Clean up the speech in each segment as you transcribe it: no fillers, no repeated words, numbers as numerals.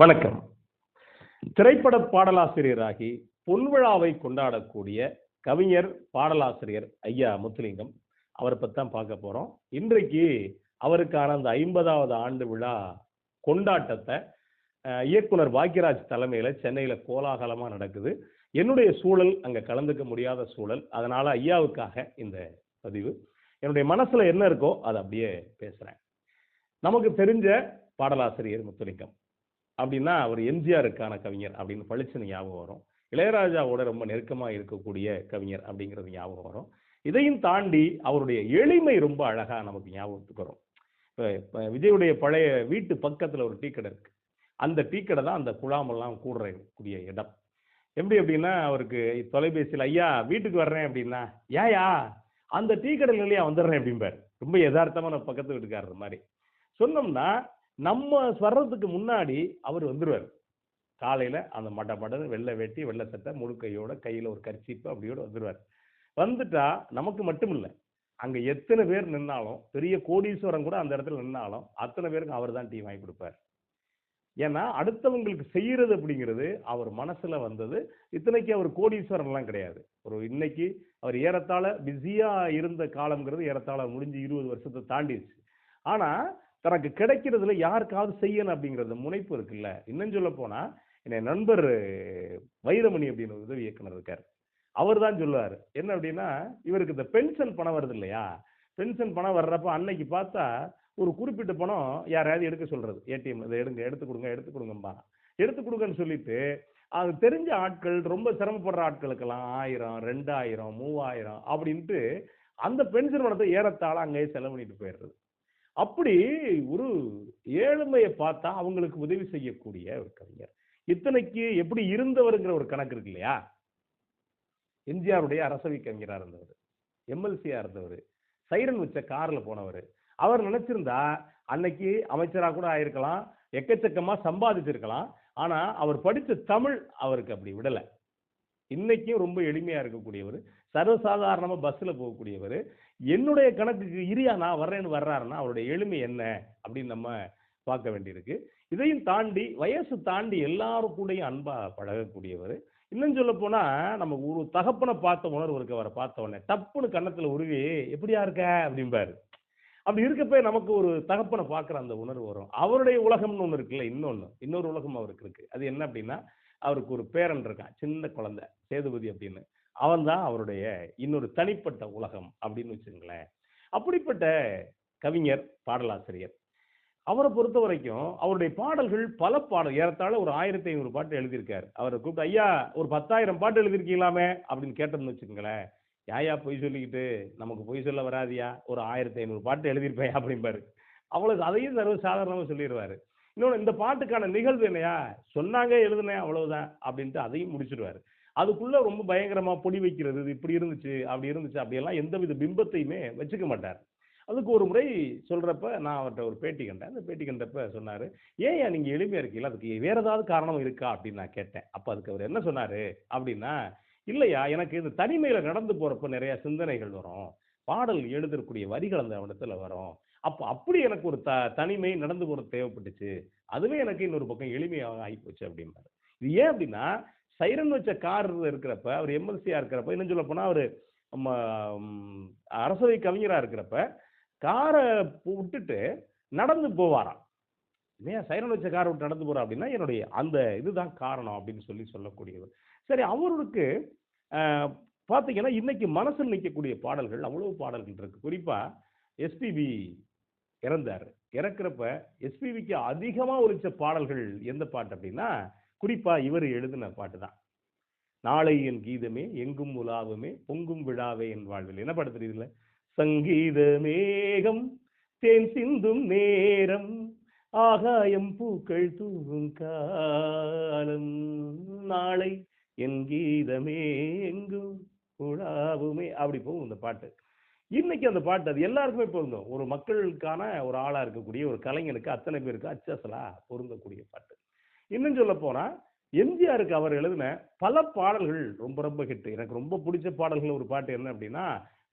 வணக்கம். திரைப்பட பாடலாசிரியராகி பொன்விழாவை கொண்டாடக்கூடிய கவிஞர், பாடலாசிரியர் ஐயா முத்துலிங்கம். அவரை பத்தி தான் பார்க்க போறோம். இன்றைக்கு அவருக்கான அந்த 50வது ஆண்டு விழா கொண்டாட்டத்தை இயக்குனர் பாக்யராஜ் தலைமையில சென்னையில கோலாகலமா நடக்குது. என்னுடைய சூழல் அங்க கலந்துக்க முடியாத சூழல். அதனால ஐயாவுக்காக இந்த பதிவு. என்னுடைய மனசுல என்ன இருக்கோ அதை அப்படியே பேசுறேன். நமக்கு தெரிஞ்ச பாடலாசிரியர் முத்துலிங்கம் அப்படின்னா அவர் எம்ஜிஆருக்கான கவிஞர் அப்படின்னு பளிச்சுன்னு ஞாபகம் வரும். இளையராஜாவோட ரொம்ப நெருக்கமா இருக்கக்கூடிய கவிஞர் அப்படிங்கிறது ஞாபகம் வரும். இதையும் தாண்டி அவருடைய எளிமை ரொம்ப அழகா நமக்கு ஞாபகத்துக்கு வரும். இப்ப விஜயுடைய பழைய வீட்டு பக்கத்துல ஒரு டீ கடை இருக்கு. அந்த டீ கடை தான் அந்த குழாமெல்லாம் கூடிய இடம். எப்படி அப்படின்னா, அவருக்கு தொலைபேசியில் ஐயா வீட்டுக்கு வர்றேன் அப்படின்னா, ஏயா அந்த டீ கடையில் இல்லையா வந்துடுறேன் அப்படிம்பாரு. ரொம்ப யதார்த்தமான பக்கத்து வீட்டுக்காரர் மாதிரி சொன்னோம்னா, நம்ம வர்றதுக்கு முன்னாடி அவர் வந்துருவார். காலையில அந்த மடன்னு வெள்ளை வேட்டி, வெள்ளை சட்டை, முழு கையோட, கையில ஒரு கர்ச்சீப்பு அப்படியோட வந்துருவார். வந்துட்டா நமக்கு மட்டும் இல்லை, அங்க எத்தனை பேர் நின்னாலும், பெரிய கோடீஸ்வரன் கூட அந்த இடத்துல நின்னாலும் அத்தனை பேருக்கு அவர் தான் டீ வாங்கி கொடுப்பார். ஏன்னா அடுத்தவங்களுக்கு செய்யறது அப்படிங்கிறது அவர் மனசுல வந்தது. இத்தனைக்கு அவர் கோடீஸ்வரன்லாம் கிடையாது. இன்னைக்கு அவர் ஏறத்தாழ பிஸியா இருந்த காலம்ங்கிறது ஏறத்தாழ முடிஞ்சு 20 வருஷத்தை தாண்டிடுச்சு. ஆனா தனக்கு கிடைக்கிறதுல யாருக்காவது செய்யணும் அப்படிங்கிறது முனைப்பு இருக்குல்ல. இன்னும் சொல்ல போனா, என் நண்பர் வைரமணி அப்படின்னு ஒரு உதவி இயக்குனர் இருக்காரு. அவர் தான் சொல்லுவாரு, என்ன அப்படின்னா, இவருக்கு இந்த பென்ஷன் பணம் வருது இல்லையா, பென்ஷன் பணம் வர்றப்ப அன்னைக்கு பார்த்தா ஒரு குறிப்பிட்ட பணம் யாரையாவது எடுக்க சொல்றது. ஏடிஎம் இதை எடுங்க, எடுத்து கொடுங்கம்பா. எடுத்து கொடுங்கன்னு சொல்லிட்டு அது தெரிஞ்ச ஆட்கள், ரொம்ப சிரமப்படுற ஆட்களுக்கெல்லாம் 1000, 2000, 3000 அப்படின்ட்டு அந்த பென்ஷன் பணத்தை ஏறத்தாழ அங்கேயே செலவு பண்ணிட்டு போயிடுறது. அப்படி ஒரு ஏழ்மையை பார்த்தா அவங்களுக்கு உதவி செய்யக்கூடிய ஒரு கவிஞர். இத்தனைக்கு எப்படி இருந்தவருங்கிற ஒரு கணக்கு இருக்கு இல்லையா. எம்ஜிஆருடைய அரசவை கவிஞரா இருந்தவர், எம்எல்சியா இருந்தவர், சைரன் வச்ச கார்ல போனவர். அவர் நினைச்சிருந்தா அன்னைக்கு அமைச்சரா கூட ஆயிருக்கலாம், எக்கச்சக்கமா சம்பாதிச்சிருக்கலாம். ஆனா அவர் படிச்ச தமிழ் அவருக்கு அப்படி விடல. இன்னைக்கும் ரொம்ப எளிமையா இருக்கக்கூடியவர், சர்வசாதாரணமா பஸ்ல போகக்கூடியவர். என்னுடைய கணக்குக்கு இரியா நான் வர்றேன்னு வர்றாருன்னா அவருடைய எளிமை என்ன அப்படின்னு நம்ம பார்க்க வேண்டியிருக்கு. இதையும் தாண்டி வயசு தாண்டி எல்லாரும் கூடயும் அன்பா பழகக்கூடியவர். இன்னும் சொல்ல போனா, நம்ம ஒரு தகப்பனை பார்த்த உணர்வு இருக்கு. அவரை பார்த்த உடனே டப்புன்னு கன்னத்துல உருவி எப்படியா இருக்க அப்படிம்பாரு. அப்படி இருக்கப்ப நமக்கு ஒரு தகப்பனை பார்க்குற அந்த உணர்வு வரும். அவருடைய உலகம்னு ஒண்ணு இருக்குல்ல, இன்னொரு உலகம் அவருக்கு இருக்கு. அது என்ன அப்படின்னா, அவருக்கு ஒரு பேரன் இருக்கான், சின்ன குழந்தை சேதுபதி அப்படின்னு. அவன் தான் அவருடைய இன்னொரு தனிப்பட்ட உலகம் அப்படின்னு வச்சுங்களேன். அப்படிப்பட்ட கவிஞர், பாடலாசிரியர். அவரை பொறுத்த வரைக்கும் அவருடைய பாடல்கள் பல பாடல், ஏறத்தாழ ஒரு 1500 பாட்டு எழுதியிருக்காரு. அவரை கூப்பிட்டு ஐயா ஒரு 10,000 பாட்டு எழுதியிருக்கீங்களாமே அப்படின்னு கேட்டோம்னு வச்சுக்கோங்களேன், யாயா பொய் சொல்லிக்கிட்டு, நமக்கு பொய் சொல்ல வராதியா, ஒரு 1500 பாட்டு எழுதியிருப்பேன் அப்படிம்பாரு. அவ்வளவு, அதையும் சர்வ சாதாரணமா சொல்லிடுவாரு. இன்னொன்னு, இந்த பாட்டுக்கான நிகழ்வு என்னையா சொன்னாங்க, எழுதுனேன் அவ்வளவுதான் அப்படின்ட்டு அதையும் முடிச்சிடுவாரு. அதுக்குள்ள ரொம்ப பயங்கரமா பொடி வைக்கிறது, இப்படி இருந்துச்சு அப்படி இருந்துச்சு அப்படியெல்லாம் எந்தவித பிம்பத்தையுமே வச்சுக்க மாட்டார். அதுக்கு ஒரு முறை சொல்றப்ப நான் அவர்கிட்ட ஒரு பேட்டி கண்டேன். அந்த பேட்டி கண்டப்ப சொன்னாரு, ஏன் நீங்க எளிமையா இருக்கீங்களா, அதுக்கு வேற ஏதாவது காரணம் இருக்கா அப்படின்னு நான் கேட்டேன். அப்ப அதுக்கு அவர் என்ன சொன்னாரு அப்படின்னா, இல்லையா, எனக்கு இந்த தனிமையில நடந்து போறப்ப நிறைய சிந்தனைகள் வரும், பாடல் எழுதக்கூடிய வரிகள் அந்த இடத்துல வரும். அப்படி எனக்கு ஒரு தனிமை நடந்து போறது தேவைப்பட்டுச்சு. அதுவே எனக்கு இன்னொரு பக்கம் எளிமையாக ஆகிப்போச்சு அப்படின்னாரு. இது ஏன் அப்படின்னா, சைரன் வச்ச கார் இருக்கிறப்ப, அவர் எம்எல்சியா இருக்கிறப்ப, இன்னும் சொல்ல போனா அவரு அரசவை கவிஞரா இருக்கிறப்ப காரை விட்டுட்டு நடந்து போவாராம். ஏன் சைரன் வச்ச காரை விட்டு நடந்து போறா அப்படின்னா, என்னுடைய அந்த இதுதான் காரணம் அப்படின்னு சொல்லக்கூடியவர். சரி, அவருக்கு பாத்தீங்கன்னா இன்னைக்கு மனசில் நிற்கக்கூடிய பாடல்கள் அவ்வளவு பாடல்கள் இருக்கு. குறிப்பா எஸ்பிபி இறந்தாரு. இறக்குறப்ப எஸ்பிபிக்கு அதிகமா ஒலிச்ச பாடல்கள் எந்த பாட்டு அப்படின்னா, குறிப்பா இவர் எழுதின பாட்டு தான். நாளை என் கீதமே எங்கும் உலாவுமே பொங்கும் விழாவே என் வாழ்வில். என்ன பாட்டு தெரியுதுல்ல, சங்கீத மேகம் தேன் சிந்தும் நேரம், ஆகாயம் பூக்கள் தூவும் காலம், நாளை என் கீதமே எங்கும் உலாவுமே, அப்படி போகும் இந்த பாட்டு. இன்னைக்கு அந்த பாட்டு அது எல்லாருக்குமே பொருந்தும். ஒரு மக்களுக்கான ஒரு ஆளா இருக்கக்கூடிய ஒரு கலைஞனுக்கு அத்தனை பேருக்கு அச்சசலா பொருந்தக்கூடிய பாட்டு. இன்னும் சொல்ல போனா, எம்ஜிஆருக்கு அவர் எழுதின பல பாடல்கள் ரொம்ப ரொம்ப ஹிட். எனக்கு ரொம்ப பிடிச்ச பாடல்கள் ஒரு பாட்டு என்ன அப்படின்னா,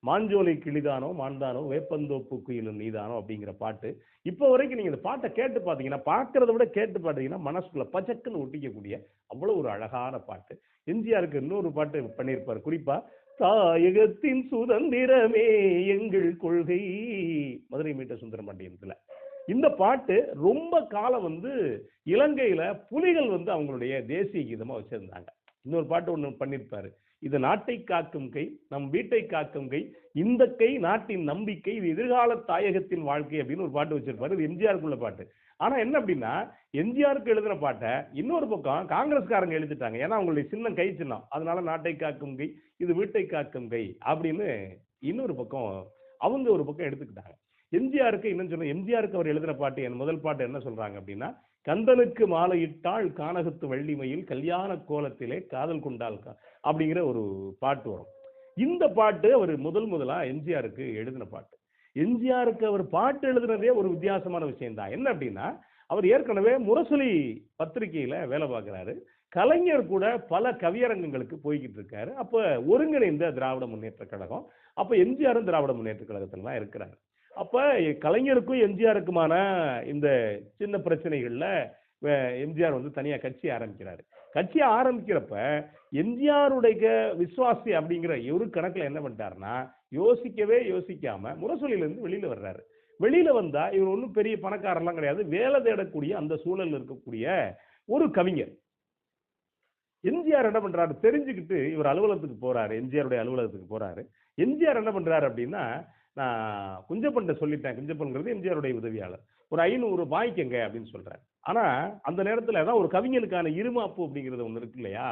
மாஞ்சோலை கிளிதானோ மாண்டானோ வேப்பந்தோப்பு குயிலும் நீதானோ அப்படிங்கிற பாட்டு. இப்போ வரைக்கும் நீங்க இந்த பாட்டை கேட்டு பார்த்தீங்கன்னா, பார்க்கறத விட கேட்டு பார்த்தீங்கன்னா மனசுக்குள்ள பச்சக்குன்னு ஒட்டிக்கக்கூடிய அவ்வளவு ஒரு அழகான பாட்டு. எம்ஜிஆருக்கு இன்னொரு பாட்டு பண்ணியிருப்பாரு. குறிப்பா தாயகத்தின் சுதந்திரமே எங்கள் கொள்கை, மதுரை மீட்ட சுந்தரபாண்டியன்ல. இந்த பாட்டு ரொம்ப காலம் இலங்கையில புலிகள் அவங்களுடைய தேசிய கீதமா வச்சிருந்தாங்க. இன்னொரு பாட்டு ஒண்ணு பண்ணிருப்பாரு. இது நாட்டை காக்கும் கை, நம் வீட்டை காக்கும் கை, இந்த கை நாட்டின் நம்பிக்கை, இது எதிர்கால தாயகத்தின் வாழ்க்கை அப்படின்னு ஒரு பாட்டு வச்சிருப்பாரு. இது எம்ஜிஆருக்குள்ள பாட்டு. ஆனா என்ன அப்படின்னா, எம்ஜிஆருக்கு எழுதின பாட்டை இன்னொரு பக்கம் காங்கிரஸ்காரங்க எழுதிட்டாங்க. ஏன்னா அவங்களுடைய சின்னம் கை சின்னம், அதனால நாட்டை காக்கும் கை, இது வீட்டை காக்கும் கை அப்படின்னு இன்னொரு பக்கம் அவங்க ஒரு பக்கம் எடுத்துக்கிட்டாங்க. எம்ஜிஆருக்கு இன்னும் சொல்ல, எம்ஜிஆருக்கு அவர் எழுதின பாட்டு, என் முதல் பாட்டு என்ன சொல்றாங்க அப்படின்னா, கந்தனுக்கு மாலையிட்டாள் கானகத்து வள்ளிமையில் கல்யாண கோலத்திலே காதல் கொண்டாள் அப்படிங்கிற ஒரு பாட்டு வரும். இந்த பாட்டு அவர் முதலா எம்ஜிஆருக்கு எழுதின பாட்டு. எம்ஜிஆருக்கு அவர் பாட்டு எழுதுனதே ஒரு வித்தியாசமான விஷயம் தான். என்ன அப்படின்னா, அவர் ஏற்கனவே முரசொலி பத்திரிகையில வேலை பார்க்கிறாரு. கலைஞர் கூட பல கவியரங்கங்களுக்கு போய்கிட்டு இருக்காரு. அப்ப ஒருங்கிணைந்த திராவிட முன்னேற்ற கழகம், அப்ப எம்ஜிஆரும் திராவிட முன்னேற்ற கழகத்துல தான் இருக்கிறாரு. அப்ப கலைஞருக்கும் எம்ஜிஆருக்குமான இந்த சின்ன பிரச்சனைகள்ல எம்ஜிஆர் தனியா கட்சி ஆரம்பிக்கிறாரு. கட்சி ஆரம்பிக்கிறப்ப எம்ஜிஆருடைய விசுவாசி அப்படிங்கிற ஒரு கணக்குல என்ன பண்ணிட்டாருன்னா, யோசிக்கவே யோசிக்காம முரசொலியில இருந்து வெளியில வர்றாரு. வெளியில வந்தா இவர் ஒன்றும் பெரிய பணக்காரர்லாம் கிடையாது, வேலை தேடக்கூடிய அந்த சூழல் இருக்கக்கூடிய ஒரு கவிஞர். எம்ஜிஆர் என்ன பண்றாரு தெரிஞ்சுக்கிட்டு இவர் அலுவலகத்துக்கு போறாரு, எம்ஜிஆருடைய அலுவலகத்துக்கு போறாரு. எம்ஜிஆர் என்ன பண்றாரு அப்படின்னா, நான் குஞ்சப்பன்ட்ட சொல்லிட்டேன், குஞ்சப்பன்ங்கிறது எம்ஜிஆருடைய உதவியாளர், ஒரு 500 வாங்கிக்கங்க அப்படின்னு சொல்றாரு. ஆனா அந்த நேரத்துல தான் ஒரு கவிஞனுக்கான இருமாப்பு அப்படிங்கிறது ஒண்ணு இருக்கு இல்லையா.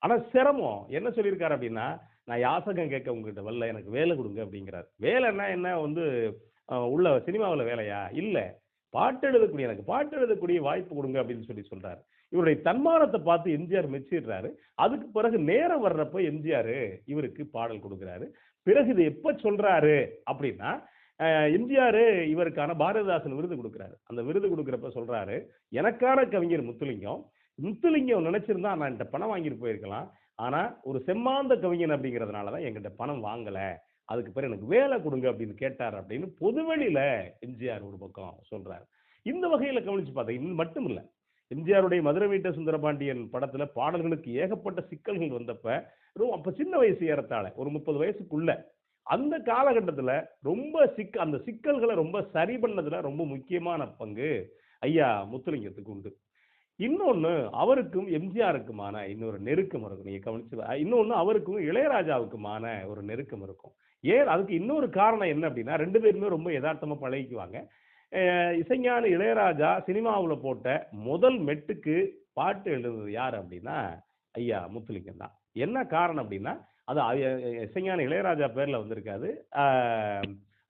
ஆனா சிரமம் என்ன சொல்லியிருக்காரு அப்படின்னா, நான் யாசகம் கேட்க உங்ககிட்ட வரல, எனக்கு வேலை கொடுங்க அப்படிங்கிறார். வேலைன்னா என்ன உள்ள சினிமாவில் வேலையா? இல்ல, பாட்டு எழுதக்கூடிய, எனக்கு பாட்டு எழுதக்கூடிய வாய்ப்பு கொடுங்க அப்படின்னு சொல்றாரு. இவருடைய தன்மானத்தை பார்த்து எம்ஜிஆர் மெச்சிடுறாரு. அதுக்கு பிறகு நேரம் வர்றப்ப எம்ஜிஆர் இவருக்கு பாடல் கொடுக்கிறாரு. பிறகு இது எப்ப சொல்றாரு அப்படின்னா, எம்ஜிஆர் இவருக்கான பாரதிதாசன் விருது கொடுக்கிறாரு. அந்த விருது கொடுக்கிறப்ப சொல்றாரு, எனக்கான கவிஞர் முத்துலிங்கம், முத்துலிங்கம் நினைச்சிருந்தா நான் என்கிட்ட பணம் வாங்கிட்டு போயிருக்கலாம். ஆனா ஒரு செம்மாந்த கவிஞன் அப்படிங்கிறதுனாலதான் என்கிட்ட பணம் வாங்கல, அதுக்கு பிறகு எனக்கு வேலை கொடுங்க அப்படின்னு கேட்டார் அப்படின்னு பொதுவெளியில எம்ஜிஆர் ஒரு பக்கம் சொல்றாரு. இந்த வகையில கவனிச்சு பார்த்தா இது மட்டும் இல்ல, எம்ஜிஆருடைய மதுரை மீட்ட சுந்தரபாண்டியன் படத்துல பாடல்களுக்கு ஏகப்பட்ட சிக்கல்கள் வந்தப்ப, அப்ப சின்ன வயசு, ஏறத்தாழ ஒரு 30 வயசுக்குள்ள, அந்த காலகட்டத்துல ரொம்ப அந்த சிக்கல்களை ரொம்ப சரி பண்ணதுல ரொம்ப முக்கியமான பங்கு ஐயா முத்துலிங்கத்துக்கு உண்டு. இன்னொன்னு, அவருக்கும் எம்ஜிஆருக்குமான இன்னொரு நெருக்கம் இருக்கும். நீங்க கவனிச்சு, இன்னொன்னு அவருக்கும் இளையராஜாவுக்குமான ஒரு நெருக்கம் இருக்கும். ஏன், அதுக்கு இன்னொரு காரணம் என்ன அப்படின்னா, 2 பேருமே ரொம்ப யதார்த்தமா பழகிக்குவாங்க. இசைஞானி இளையராஜா சினிமாவில் போட்ட முதல் மெட்டுக்கு பாட்டு எழுதுனது யார் அப்படின்னா ஐயா முத்துலிங்கம் தான். என்ன காரணம் அப்படின்னா, அது இசைஞானி இளையராஜா பேர்ல வந்திருக்காது,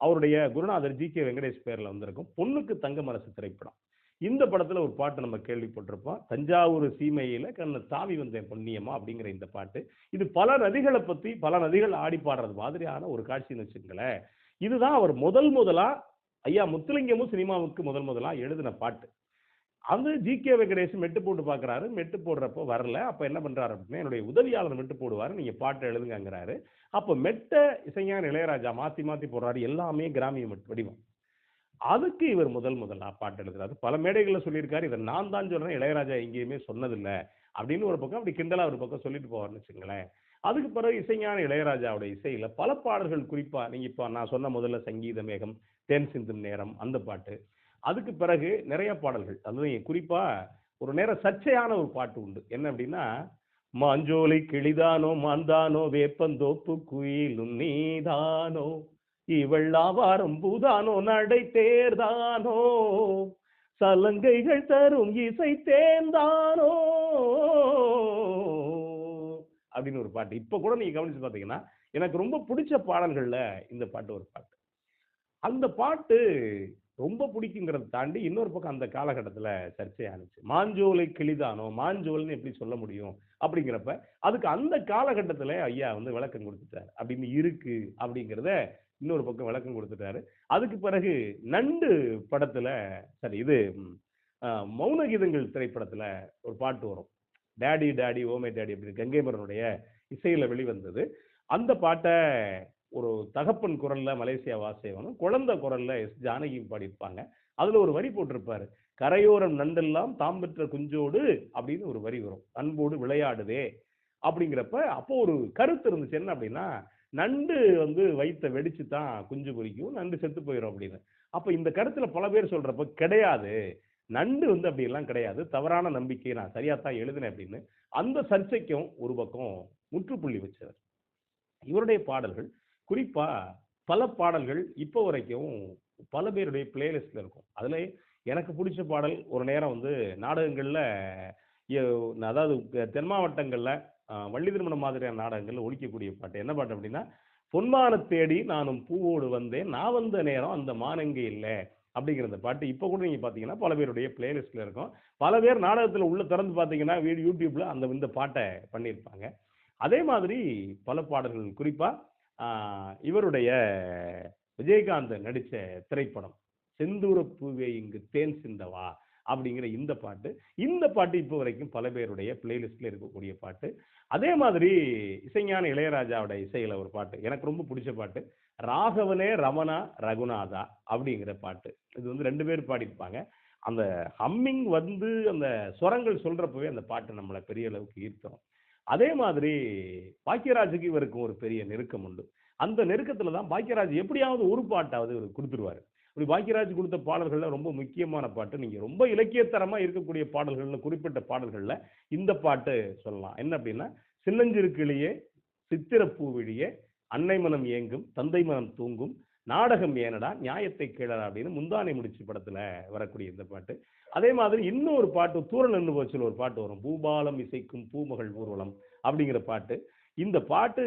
அவருடைய குருநாதர் ஜி.கே. வெங்கடேஷ் பேர்ல வந்திருக்கும். பொண்ணுக்கு தங்க மனசு திரைப்படம். இந்த படத்துல ஒரு பாட்டு நம்ம கேள்விப்பட்டிருப்போம், தஞ்சாவூர் சீமையில கண்ண தாவி வந்தேன் பொன்னியம்மா அப்படிங்கிற இந்த பாட்டு. இது பல நதிகளை பத்தி, பல நதிகள் ஆடி பாடுறது மாதிரியான ஒரு காட்சின்னு வச்சுங்களேன். இதுதான் அவர் முதலா ஐயா முத்துலிங்கமும் சினிமாவுக்கு முதலா எழுதின பாட்டு. அது ஜி.கே. வெங்கடேஷ் மெட்டு போட்டு பாக்குறாரு. மெட்டு போடுறப்ப வரல. அப்ப என்ன பண்றாரு அப்படின்னா, என்னுடைய உதவியாளர் மெட்டு போடுவாரு, நீங்க பாட்டு எழுதுங்கிறாரு. அப்ப மெட்ட இசைஞானி இளையராஜா மாத்தி மாத்தி போடுறாரு, எல்லாமே கிராமிய வடிவம். அதுக்கு இவர் முதலா பாட்டு எழுதுறாரு. பல மேடைகள்ல சொல்லியிருக்காரு, இதை நான் தான் சொல்றேன், இளையராஜா எங்கேயுமே சொன்னதில்லை அப்படின்னு ஒரு பக்கம், அப்படி கிண்டலா ஒரு பக்கம் சொல்லிட்டு போவார்னு வச்சுங்களேன். அதுக்கு பிறகு இசைஞானி இளையராஜாவுடைய இசையில பல பாடல்கள், குறிப்பா நீங்க இப்ப நான் சொன்ன முதல்ல சங்கீத மேகம், தேன் சிந்தும் நேரம், அந்த பாட்டு. அதுக்கு பிறகு நிறைய பாடல்கள், அதுவும் குறிப்பா ஒரு நேரம் சர்ச்சையான ஒரு பாட்டு உண்டு. என்ன அப்படின்னா, மாஞ்சோலை கிளிதானோ மாந்தானோ வேப்பந்தோப்பு குயிலும் நீதானோ, இவள் ஆவாரம் பூதானோ நடை தேர்தானோ, சலங்கைகள் தரும் இசை தேர்ந்தானோ அப்படின்னு ஒரு பாட்டு. இப்ப கூட நீங்க கவனிச்சு பாத்தீங்கன்னா, எனக்கு ரொம்ப பிடிச்ச பாடல்கள்ல இந்த பாட்டு ஒரு பாட்டு. அந்த பாட்டு ரொம்ப பிடிக்குங்கிறத தாண்டி இன்னொரு பக்கம் அந்த காலகட்டத்துல சர்ச்சையானுச்சு. மாஞ்சோலை கிளிதானோ, மாஞ்சோல்னு எப்படி சொல்ல முடியும் அப்படிங்கிறப்ப, அதுக்கு அந்த காலகட்டத்துல ஐயா விளக்கம் கொடுத்துட்டாரு. அப்படின்னு இருக்கு அப்படிங்கிறத இன்னொரு பக்கம் விளக்கம் கொடுத்துட்டாரு. அதுக்கு பிறகு நண்டு படத்துல, சரி இது மௌன கீதங்கள் திரைப்படத்துல ஒரு பாட்டு வரும், டேடி டேடி ஓமே டேடி அப்படின்னு, கங்கைமரனுடைய இசையில வெளிவந்தது. அந்த பாட்டை ஒரு தகப்பன் குரல்ல மலேசியா வாசேவனும், குழந்தை குரல்ல எஸ் ஜானகியும் பாடியிருப்பாங்க. அதுல ஒரு வரி போட்டிருப்பாரு. கரையோரம் நண்டெல்லாம் தாம் பெற்ற குஞ்சோடு அப்படின்னு ஒரு வரி வரும். அன்போடு விளையாடுதே அப்படிங்கிறப்ப, அப்போ ஒரு கருத்து இருந்துச்சு. என்ன அப்படின்னா, நண்டு வந்து வயித்த வெடிச்சு தான் குஞ்சு பொரிக்கும். நண்டு செத்து போயிரும் அப்படின்னு. அப்ப இந்த கருத்துல பல பேர் சொல்றப்ப, கிடையாது. நண்டு வந்து அப்படி எல்லாம் கிடையாது. தவறான நம்பிக்கை. நான் சரியா தான் எழுதினேன் அப்படின்னு. அந்த சர்ச்சைக்கும் ஒரு பக்கம் முற்றுப்புள்ளி வச்சார். இவருடைய பாடல்கள் குறிப்பா பல பாடல்கள் இப்போ வரைக்கும் பல பேருடைய பிளேலிஸ்ட்ல இருக்கும். அதுல எனக்கு பிடிச்ச பாடல் ஒரு நேரம் வந்து நாடகங்கள்ல எ அதாவது தென் மாவட்டங்கள்ல வள்ளி திருமணம் மாதிரியான நாடகங்கள்ல ஒலிக்கக்கூடிய பாட்டு. என்ன பாட்டு அப்படின்னா, "பொன்மானத் தேடி நானும் பூவோடு வந்தேன். நான் வந்த நேரம் அந்த மானங்கே இல்ல." அப்படிங்கிற அந்த பாட்டு இப்ப கூட நீங்க பார்த்தீங்கன்னா, பல பேருடைய பிளேலிஸ்ட்ல இருக்கும். பல பேர் நாடகத்துல உள்ள திறந்து பார்த்தீங்கன்னா, யூடியூப்ல இந்த பாட்ட பண்ணியிருப்பாங்க. அதே மாதிரி பல பாடல்கள் குறிப்பா இவருடைய விஜயகாந்த் நடிச்ச திரைப்படம் செந்தூரப் பூவே இங்கு தேன் சிந்தவா அப்படிங்கிற இந்த பாட்டு இப்போ வரைக்கும் பல பேருடைய பிளேலிஸ்ட்ல இருக்கக்கூடிய பாட்டு. அதே மாதிரி இசைஞான இளையராஜாவோட இசையில ஒரு பாட்டு எனக்கு ரொம்ப பிடிச்ச பாட்டு, ராகவனே ரமணா ரகுநாதா அப்படிங்கிற பாட்டு. இது வந்து 2 பேர் பாடியிருப்பாங்க. அந்த ஹம்மிங் வந்து அந்த சுரங்கள் சொல்றப்பவே அந்த பாட்டு நம்மள பெரிய அளவுக்கு ஈர்த்தரும். அதே மாதிரி பாக்கியராஜுக்கு இவருக்கும் ஒரு பெரிய நெருக்கம் உண்டு. அந்த நெருக்கத்துல தான் பாக்கியராஜ் எப்படியாவது ஒரு பாட்டாவது இவருக்கு குடுத்துருவாரு. அப்படி பாக்கியராஜ் குடுத்த பாடல்கள்ல ரொம்ப முக்கியமான பாட்டு, நீங்க ரொம்ப இலக்கியத்தரமா இருக்கக்கூடிய பாடல்கள்ல குறிப்பிட்ட பாடல்கள்ல இந்த பாட்டு சொல்லலாம். என்ன அப்படின்னா, "சின்னஞ்சிறு கிளியே, சித்திரப் பூவிழியே, அன்னை மனம் ஏங்கும், தந்தை மனம் தூங்கும், நாடகம் ஏனடா, நியாயத்தை கேளடா" அப்படின்னு முந்தானை முடிச்சு படத்துல வரக்கூடிய இந்த பாட்டு. அதே மாதிரி இன்னொரு பாட்டு, "தூரல் நின்னு போச்சுல" ஒரு பாட்டு வரும். "பூபாலம் இசைக்கும் பூமகள் ஊர்வலம்" அப்படிங்கிற பாட்டு. இந்த பாட்டு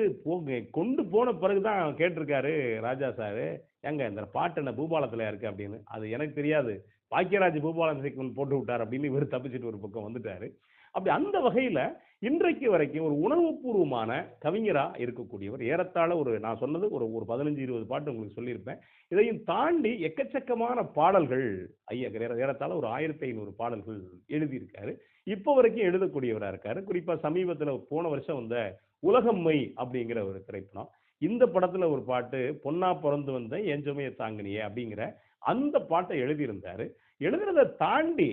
கொண்டு போன பிறகுதான் கேட்டிருக்காரு ராஜா சாரு, "ஏங்க இந்த பாட்டு என்ன பூபாலத்திலயா இருக்கு?" அப்படின்னு. "அது எனக்கு தெரியாது. பாக்கியராஜ் பூபாலம் இசைக்கும் போட்டு விட்டார்" அப்படின்னு இவரு தப்பிச்சுட்டு ஒரு பக்கம் வந்துட்டாரு. அப்படி அந்த வகையில இன்றைக்கு வரைக்கும் ஒரு உணர்வுபூர்வமான கவிஞரா இருக்கக்கூடியவர். ஏறத்தாழ நான் சொன்னது ஒரு 15, 20 பாட்டு உங்களுக்கு சொல்லியிருப்பேன். இதையும் தாண்டி எக்கச்சக்கமான பாடல்கள் ஐயா ஏறத்தாழ ஒரு 1500 பாடல்கள் எழுதியிருக்காரு. இப்போ வரைக்கும் எழுதக்கூடியவரா இருக்காரு. குறிப்பா சமீபத்துல போன வருஷம் வந்த உலகம்மை அப்படிங்கிற ஒரு திரைப்படம். இந்த படத்துல ஒரு பாட்டு, "பொன்னா பொறந்து வந்த என் சுமைய தாங்கினியே" அப்படிங்கிற அந்த பாட்டை எழுதியிருந்தாரு. எழுதுறத தாண்டி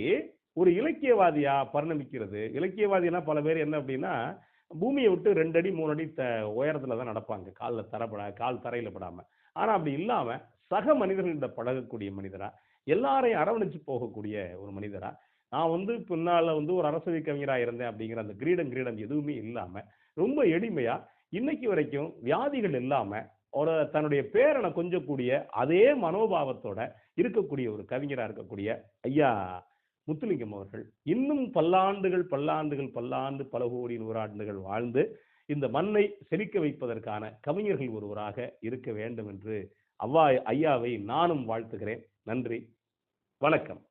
ஒரு இலக்கியவாதியா பரிணமிக்கிறது. இலக்கியவாதினா பல பேர் என்ன அப்படின்னா, பூமியை விட்டு 2 அடி 3 அடி உயரத்துல தான் நடப்பாங்க. கால் தரையில படாம. ஆனா அப்படி இல்லாம சக மனிதர்களிடம் பழகக்கூடிய மனிதரா, எல்லாரையும் அரவணைச்சு போகக்கூடிய ஒரு மனிதரா, நான் வந்து பின்னால வந்து ஒரு அரசவை கவிஞரா இருந்தேன் அப்படிங்கிற அந்த கிரீடம் எதுவுமே இல்லாம, ரொம்ப எளிமையா இன்னைக்கு வரைக்கும் வியாதிகள் இல்லாம தன்னுடைய பேரனை கொஞ்சக்கூடிய அதே மனோபாவத்தோட இருக்கக்கூடிய ஒரு கவிஞரா இருக்கக்கூடிய ஐயா முத்துலிங்கம் அவர்கள் இன்னும் பல்லாண்டு பல கோடி நூறாண்டுகள் வாழ்ந்து இந்த மண்ணை செழிக்க வைப்பதற்கான கவிஞர்கள் ஒருவராக இருக்க வேண்டும் என்று ஐயாவை நானும் வாழ்த்துகிறேன். நன்றி, வணக்கம்.